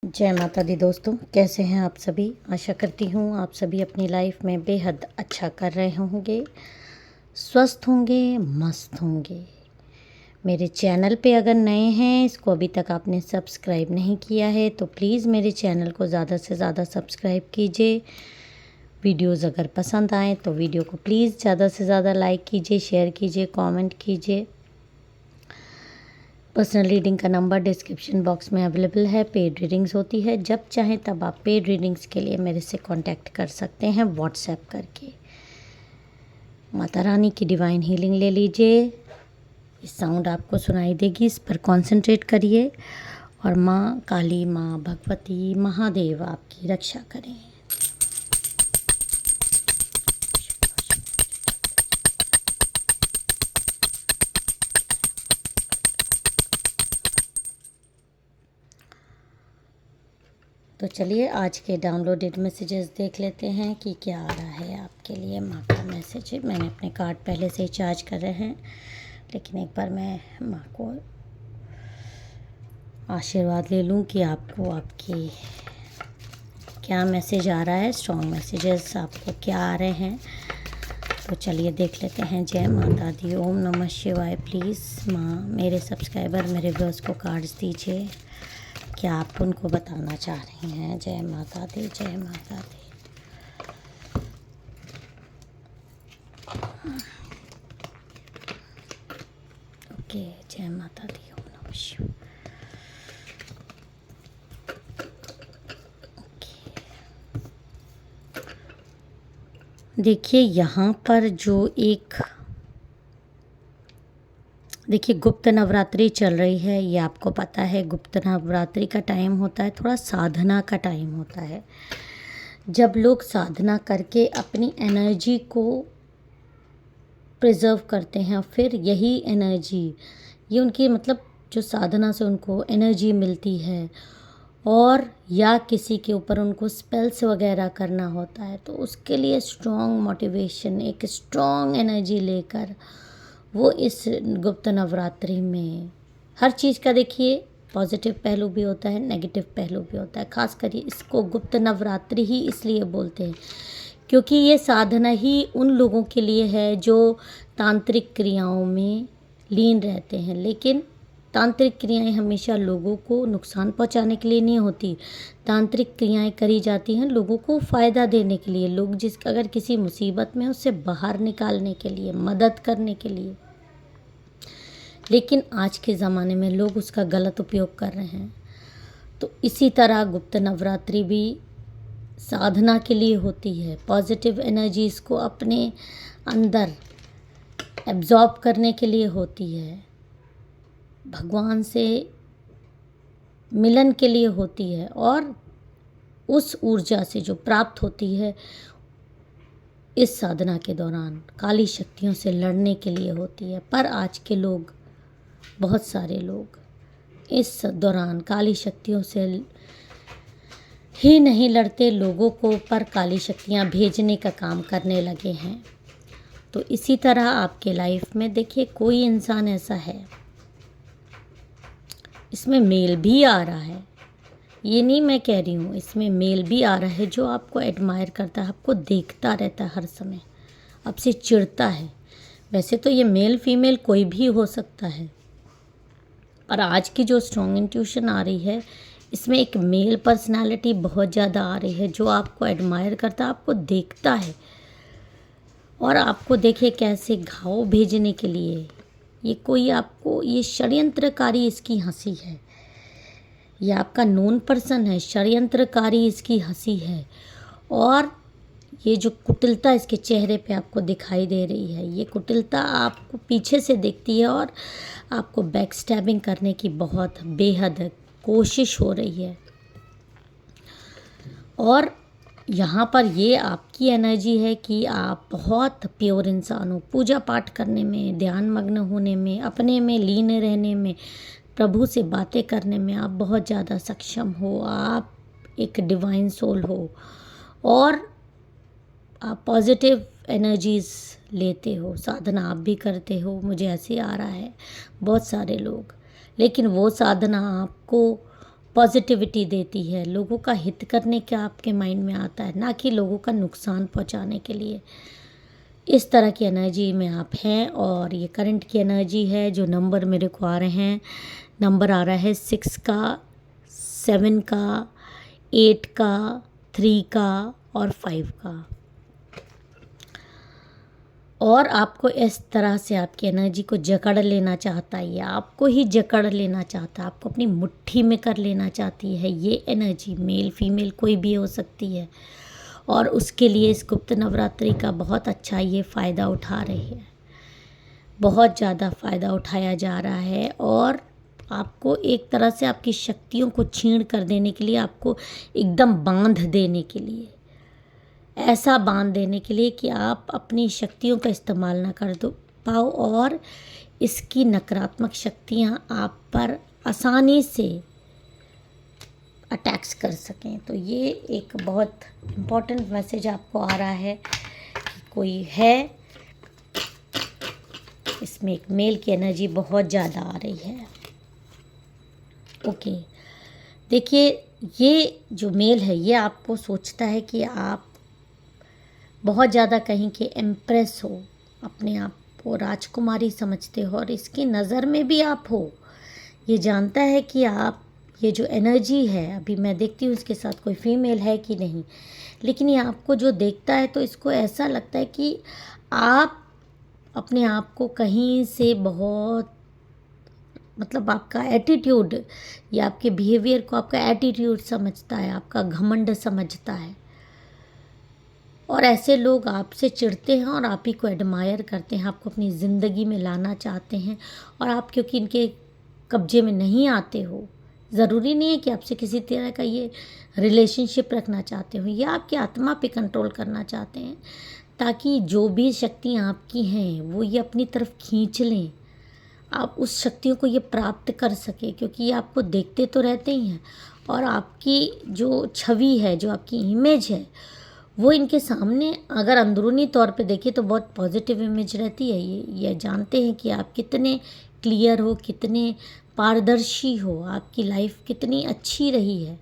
जय माता दी दोस्तों, कैसे हैं आप सभी। आशा करती हूँ आप सभी अपनी लाइफ में बेहद अच्छा कर रहे होंगे, स्वस्थ होंगे, मस्त होंगे। मेरे चैनल पे अगर नए हैं, इसको अभी तक आपने सब्सक्राइब नहीं किया है तो प्लीज़ मेरे चैनल को ज़्यादा से ज़्यादा सब्सक्राइब कीजिए। वीडियोज़ अगर पसंद आएँ तो वीडियो को प्लीज़ ज़्यादा से ज़्यादा लाइक कीजिए, शेयर कीजिए, कमेंट कीजिए। पर्सनल रीडिंग का नंबर डिस्क्रिप्शन बॉक्स में अवेलेबल है। पेड रीडिंग्स होती है, जब चाहें तब आप पेड रीडिंग्स के लिए मेरे से कांटेक्ट कर सकते हैं व्हाट्सएप करके। माता रानी की डिवाइन हीलिंग ले लीजिए। इस साउंड आपको सुनाई देगी, इस पर कंसंट्रेट करिए और माँ काली, माँ भगवती, महादेव आपकी रक्षा करें। तो चलिए आज के डाउनलोडेड मैसेजेस देख लेते हैं कि क्या आ रहा है आपके लिए माँ का मैसेज। मैंने अपने कार्ड पहले से ही चार्ज कर रहे हैं, लेकिन एक बार मैं माँ को आशीर्वाद ले लूँ कि आपको आपकी क्या मैसेज आ रहा है, स्ट्रॉन्ग मैसेजेस आपको क्या आ रहे हैं। तो चलिए देख लेते हैं। जय माता दी, ओम नमः शिवाय। प्लीज़ माँ मेरे सब्सक्राइबर, मेरे व्यूअर्स को कार्ड्स दीजिए, क्या आप उनको बताना चाह रही हैं। जय माता दी, जय माता दी। ओके, जय माता दी, ओम नमः शिवाय। देखिए यहाँ पर जो देखिए गुप्त नवरात्रि चल रही है, ये आपको पता है। गुप्त नवरात्रि का टाइम होता है, थोड़ा साधना का टाइम होता है, जब लोग साधना करके अपनी एनर्जी को प्रिजर्व करते हैं। फिर यही एनर्जी, ये उनकी मतलब जो साधना से उनको एनर्जी मिलती है, और या किसी के ऊपर उनको स्पेल्स वगैरह करना होता है, तो उसके लिए स्ट्रॉन्ग मोटिवेशन, एक स्ट्रॉन्ग एनर्जी लेकर वो इस गुप्त नवरात्रि में हर चीज़ का देखिए पॉजिटिव पहलू भी होता है, नेगेटिव पहलू भी होता है। खास कर इसको गुप्त नवरात्रि ही इसलिए बोलते हैं क्योंकि ये साधना ही उन लोगों के लिए है जो तांत्रिक क्रियाओं में लीन रहते हैं। लेकिन तांत्रिक क्रियाएं हमेशा लोगों को नुकसान पहुंचाने के लिए नहीं होती। तांत्रिक क्रियाएं करी जाती हैं लोगों को फ़ायदा देने के लिए, लोग अगर किसी मुसीबत में उससे बाहर निकालने के लिए, मदद करने के लिए। लेकिन आज के ज़माने में लोग उसका गलत उपयोग कर रहे हैं। तो इसी तरह गुप्त नवरात्रि भी साधना के लिए होती है, पॉजिटिव एनर्जीज़ को अपने अंदर एब्जॉर्ब करने के लिए होती है, भगवान से मिलन के लिए होती है, और उस ऊर्जा से जो प्राप्त होती है इस साधना के दौरान काली शक्तियों से लड़ने के लिए होती है। पर आज के लोग, बहुत सारे लोग इस दौरान काली शक्तियों से ही नहीं लड़ते, लोगों को पर काली शक्तियाँ भेजने का काम करने लगे हैं। तो इसी तरह आपके लाइफ में देखिए कोई इंसान ऐसा है, इसमें मेल भी आ रहा है, ये नहीं मैं कह रही हूँ, इसमें मेल भी आ रहा है जो आपको एडमायर करता है, आपको देखता रहता है हर समय, आपसे चिढ़ता है। वैसे तो ये मेल फीमेल कोई भी हो सकता है, पर आज की जो स्ट्रॉन्ग इंट्यूशन आ रही है इसमें एक मेल पर्सनालिटी बहुत ज़्यादा आ रही है जो आपको एडमायर करता है, आपको देखता है, और आपको देखे कैसे घाव भेजने के लिए ये कोई आपको, ये षड्यंत्रकारी इसकी हंसी है, ये आपका नोन पर्सन है, षड्यंत्रकारी इसकी हंसी है। और ये जो कुटिलता इसके चेहरे पे आपको दिखाई दे रही है, ये कुटिलता आपको पीछे से दिखती है और आपको बैक स्टैबिंग करने की बहुत बेहद कोशिश हो रही है। और यहाँ पर ये आपकी एनर्जी है कि आप बहुत प्योर इंसान हो, पूजा पाठ करने में, ध्यान मग्न होने में, अपने में लीन रहने में, प्रभु से बातें करने में आप बहुत ज़्यादा सक्षम हो। आप एक डिवाइन सोल हो और आप पॉजिटिव एनर्जीज़ लेते हो, साधना आप भी करते हो, मुझे ऐसे आ रहा है बहुत सारे लोग। लेकिन वो साधना आपको पॉजिटिविटी देती है, लोगों का हित करने का आपके माइंड में आता है, ना कि लोगों का नुकसान पहुंचाने के लिए। इस तरह की एनर्जी में आप हैं। और ये करंट की एनर्जी है। जो नंबर मेरे को आ रहे हैं, नंबर आ रहा है 6 का, 7 का, 8 का, 3 का और 5 का। और आपको इस तरह से आपकी एनर्जी को जकड़ लेना चाहता है, या आपको ही जकड़ लेना चाहता है, आपको अपनी मुट्ठी में कर लेना चाहती है ये एनर्जी। मेल फीमेल कोई भी हो सकती है। और उसके लिए इस गुप्त नवरात्रि का बहुत अच्छा ये फ़ायदा उठा रही है, बहुत ज़्यादा फ़ायदा उठाया जा रहा है। और आपको एक तरह से आपकी शक्तियों को छीण कर देने के लिए, आपको एकदम बांध देने के लिए, ऐसा बांध देने के लिए कि आप अपनी शक्तियों का इस्तेमाल ना कर दो पाओ और इसकी नकारात्मक शक्तियाँ आप पर आसानी से अटैक्स कर सकें। तो ये एक बहुत इम्पोर्टेंट मैसेज आपको आ रहा है कि कोई है, इसमें एक मेल की एनर्जी बहुत ज़्यादा आ रही है। ओके, देखिए ये जो मेल है ये आपको सोचता है कि आप बहुत ज़्यादा कहीं के एम्प्रेस हो, अपने आप को राजकुमारी समझते हो और इसकी नज़र में भी आप हो। ये जानता है कि आप, ये जो एनर्जी है, अभी मैं देखती हूँ इसके साथ कोई फीमेल है कि नहीं, लेकिन ये आपको जो देखता है तो इसको ऐसा लगता है कि आप अपने आप को कहीं से बहुत, मतलब आपका एटीट्यूड या आपके बिहेवियर को आपका एटीट्यूड समझता है, आपका घमंड समझता है। और ऐसे लोग आपसे चिढ़ते हैं और आप ही को एडमायर करते हैं, आपको अपनी ज़िंदगी में लाना चाहते हैं। और आप क्योंकि इनके कब्जे में नहीं आते हो, ज़रूरी नहीं है कि आपसे किसी तरह का ये रिलेशनशिप रखना चाहते हो, या आपकी आत्मा पे कंट्रोल करना चाहते हैं, ताकि जो भी शक्तियाँ आपकी हैं वो ये अपनी तरफ खींच लें, आप उस शक्तियों को ये प्राप्त कर सके, क्योंकि ये आपको देखते तो रहते ही हैं। और आपकी जो छवि है, जो आपकी इमेज है, वो इनके सामने अगर अंदरूनी तौर पे देखिए तो बहुत पॉजिटिव इमेज रहती है। ये जानते हैं कि आप कितने क्लियर हो, कितने पारदर्शी हो, आपकी लाइफ कितनी अच्छी रही है,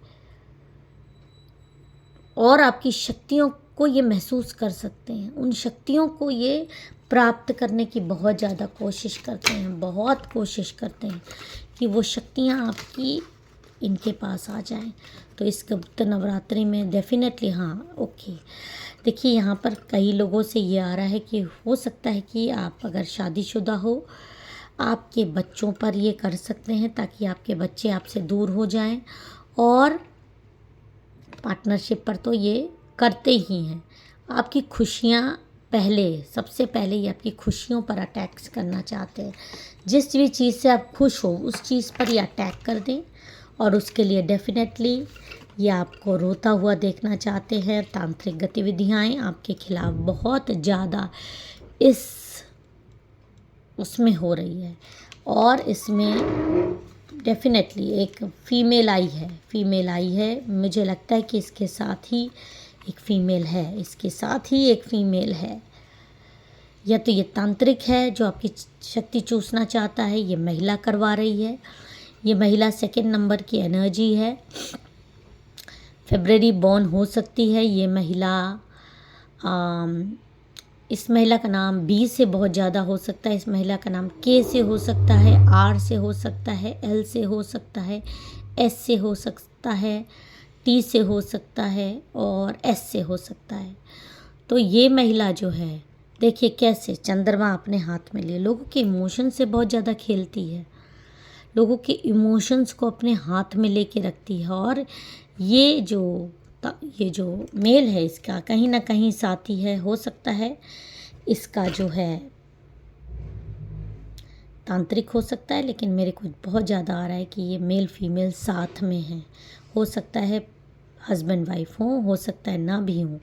और आपकी शक्तियों को ये महसूस कर सकते हैं। उन शक्तियों को ये प्राप्त करने की बहुत ज़्यादा कोशिश करते हैं, बहुत कोशिश करते हैं कि वो शक्तियाँ आपकी इनके पास आ जाएं। तो इस गुप्त नवरात्रि में डेफिनेटली हाँ, ओके। देखिए यहाँ पर कई लोगों से ये आ रहा है कि हो सकता है कि आप अगर शादीशुदा हो, आपके बच्चों पर ये कर सकते हैं ताकि आपके बच्चे आपसे दूर हो जाएं। और पार्टनरशिप पर तो ये करते ही हैं। आपकी खुशियाँ पहले, सबसे पहले ये आपकी खुशियों पर अटैक्स करना चाहते हैं। जिस भी चीज़ से आप खुश हो उस चीज़ पर ये अटैक कर दें, और उसके लिए डेफिनेटली ये आपको रोता हुआ देखना चाहते हैं। तांत्रिक गतिविधियाँ आपके खिलाफ बहुत ज़्यादा इस उसमें हो रही है। और इसमें डेफिनेटली एक फ़ीमेल आई है, मुझे लगता है कि इसके साथ ही एक फ़ीमेल है, इसके साथ ही एक फ़ीमेल है। या तो ये तांत्रिक है जो आपकी शक्ति चूसना चाहता है, ये महिला करवा रही है। ये महिला 2nd नंबर की एनर्जी है, फेब्रवरी बॉर्न हो सकती है ये महिला। इस महिला का नाम बी से बहुत ज़्यादा हो सकता है, इस महिला का नाम के से हो सकता है, आर से हो सकता है, एल से हो सकता है, एस से हो सकता है, टी से हो सकता है और एस से हो सकता है। तो ये महिला जो है, देखिए कैसे चंद्रमा अपने हाथ में लिए लोगों के इमोशन से बहुत ज़्यादा खेलती है, लोगों के इमोशंस को अपने हाथ में लेके रखती है। और ये जो मेल है इसका कहीं ना कहीं साथी है, हो सकता है इसका जो है तांत्रिक हो सकता है, लेकिन मेरे को बहुत ज़्यादा आ रहा है कि ये मेल फीमेल साथ में हैं। हो सकता है हस्बैंड वाइफ हो सकता है ना भी हो,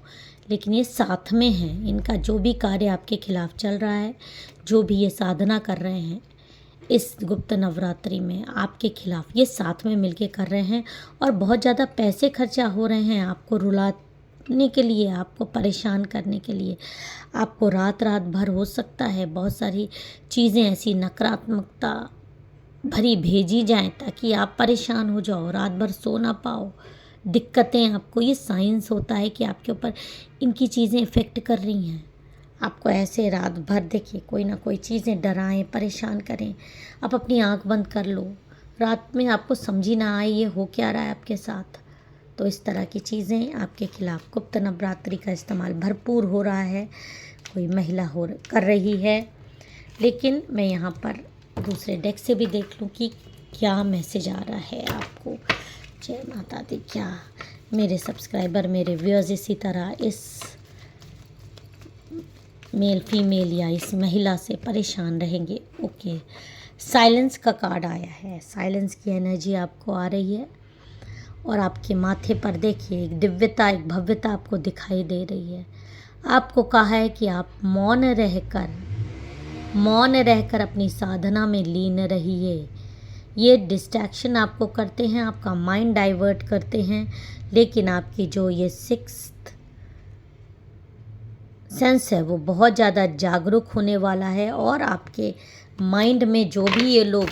लेकिन ये साथ में हैं। इनका जो भी कार्य आपके खिलाफ चल रहा है, जो भी ये साधना कर रहे हैं इस गुप्त नवरात्रि में आपके खिलाफ, ये साथ में मिलके कर रहे हैं। और बहुत ज़्यादा पैसे खर्चा हो रहे हैं आपको रुलाने के लिए, आपको परेशान करने के लिए। आपको रात रात भर हो सकता है बहुत सारी चीज़ें ऐसी नकारात्मकता भरी भेजी जाएं ताकि आप परेशान हो जाओ, रात भर सो ना पाओ, दिक्कतें आपको, ये साइंस होता है कि आपके ऊपर इनकी चीज़ें इफ़ेक्ट कर रही हैं। आपको ऐसे रात भर देखिए कोई ना कोई चीज़ें डराएं, परेशान करें। आप अपनी आंख बंद कर लो, रात में आपको समझ ही ना आए ये हो क्या रहा है आपके साथ। तो इस तरह की चीज़ें आपके खिलाफ गुप्त नवरात्रि का इस्तेमाल भरपूर हो रहा है, कोई महिला कर रही है। लेकिन मैं यहाँ पर दूसरे डेक से भी देख लूँ कि क्या मैसेज आ रहा है आपको। जय माता दी। क्या मेरे सब्सक्राइबर, मेरे व्यूअर्स इसी तरह इस मेल फीमेल या इस महिला से परेशान रहेंगे। ओके, साइलेंस का कार्ड आया है। साइलेंस की एनर्जी आपको आ रही है और आपके माथे पर देखिए एक दिव्यता, एक भव्यता आपको दिखाई दे रही है। आपको कहा है कि आप मौन रहकर अपनी साधना में लीन रहिए। ये डिस्ट्रैक्शन आपको करते हैं, आपका माइंड डाइवर्ट करते हैं, लेकिन आपकी जो ये सिक्स्थ सेंस है वो बहुत ज़्यादा जागरूक होने वाला है। और आपके माइंड में जो भी ये लोग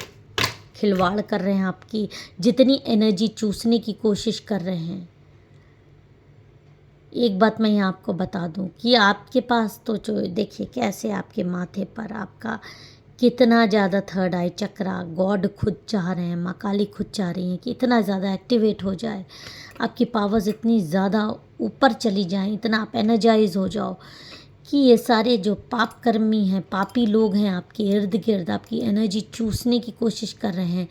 खिलवाड़ कर रहे हैं, आपकी जितनी एनर्जी चूसने की कोशिश कर रहे हैं, एक बात मैं यहाँ आपको बता दूं कि आपके पास तो जो देखिए कैसे आपके माथे पर आपका कितना ज़्यादा थर्ड आई चक्रा, गॉड खुद चाह रहे हैं, माँ काली खुद चाह रही हैं कि इतना ज़्यादा एक्टिवेट हो जाए, आपकी पावर्स इतनी ज़्यादा ऊपर चली जाएं, इतना आप एनर्जाइज हो जाओ कि ये सारे जो पाप कर्मी हैं, पापी लोग हैं आपके इर्द गिर्द, आपकी एनर्जी चूसने की कोशिश कर रहे हैं,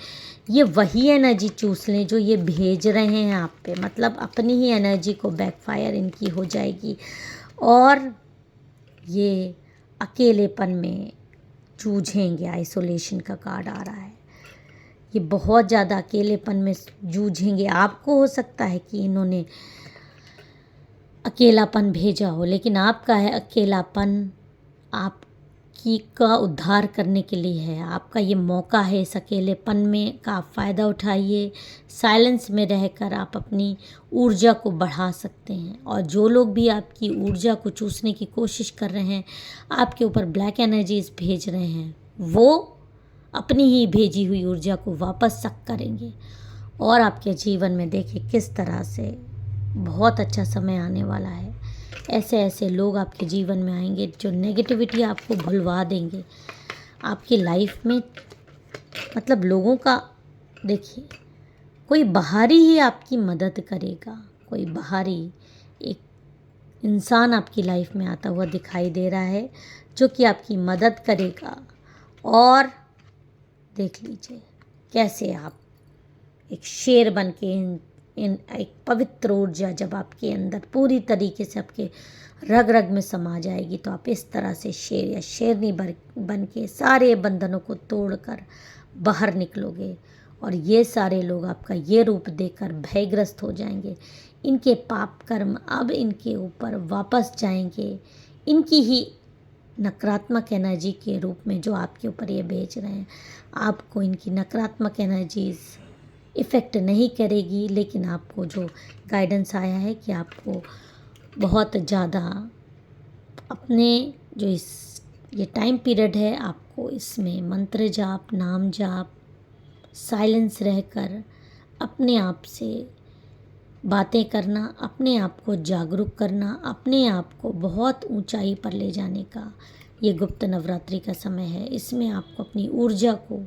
ये वही एनर्जी चूस लें जो ये भेज रहे हैं आप पे। मतलब अपनी ही एनर्जी को बैकफायर इनकी हो जाएगी और ये अकेलेपन में जूझेंगे। आइसोलेशन का कार्ड आ रहा है, ये बहुत ज़्यादा अकेलेपन में जूझेंगे। आपको हो सकता है कि इन्होंने अकेलापन भेजा हो, लेकिन आपका है अकेलापन आपकी का उद्धार करने के लिए है। आपका ये मौका है, इस अकेलेपन में का आप फ़ायदा उठाइए। साइलेंस में रहकर आप अपनी ऊर्जा को बढ़ा सकते हैं और जो लोग भी आपकी ऊर्जा को चूसने की कोशिश कर रहे हैं, आपके ऊपर ब्लैक एनर्जीज भेज रहे हैं, वो अपनी ही भेजी हुई ऊर्जा को वापस सक करेंगे और आपके जीवन में देखिए किस तरह से बहुत अच्छा समय आने वाला है। ऐसे ऐसे लोग आपके जीवन में आएंगे जो नेगेटिविटी आपको भुलवा देंगे आपकी लाइफ में। मतलब लोगों का देखिए कोई बाहरी ही आपकी मदद करेगा, कोई बाहरी एक इंसान आपकी लाइफ में आता हुआ दिखाई दे रहा है जो कि आपकी मदद करेगा। और देख लीजिए कैसे आप एक शेर बन के इन एक पवित्र ऊर्जा जब आपके अंदर पूरी तरीके से आपके रग रग में समा जाएगी तो आप इस तरह से शेर या शेरनी बन के सारे बंधनों को तोड़कर बाहर निकलोगे और ये सारे लोग आपका ये रूप देखकर भयग्रस्त हो जाएंगे। इनके पाप कर्म अब इनके ऊपर वापस जाएंगे, इनकी ही नकारात्मक एनर्जी के रूप में जो आपके ऊपर ये भेज रहे हैं। आपको इनकी नकारात्मक एनर्जीज इफ़ेक्ट नहीं करेगी, लेकिन आपको जो गाइडेंस आया है कि आपको बहुत ज़्यादा अपने जो ये टाइम पीरियड है, आपको इसमें मंत्र जाप, नाम जाप, साइलेंस रहकर अपने आप से बातें करना, अपने आप को जागरूक करना, अपने आप को बहुत ऊंचाई पर ले जाने का ये गुप्त नवरात्रि का समय है। इसमें आपको अपनी ऊर्जा को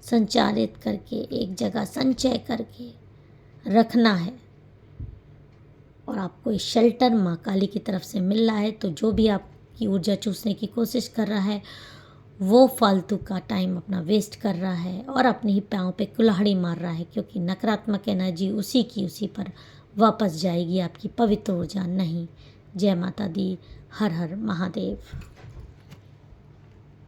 संचारित करके एक जगह संचय करके रखना है और आपको इस शेल्टर माँ काली की तरफ से मिल रहा है। तो जो भी आपकी ऊर्जा चूसने की कोशिश कर रहा है वो फालतू का टाइम अपना वेस्ट कर रहा है और अपने ही पाँव पे कुल्हाड़ी मार रहा है, क्योंकि नकारात्मक एनर्जी उसी पर वापस जाएगी, आपकी पवित्र ऊर्जा नहीं। जय माता दी। हर हर महादेव।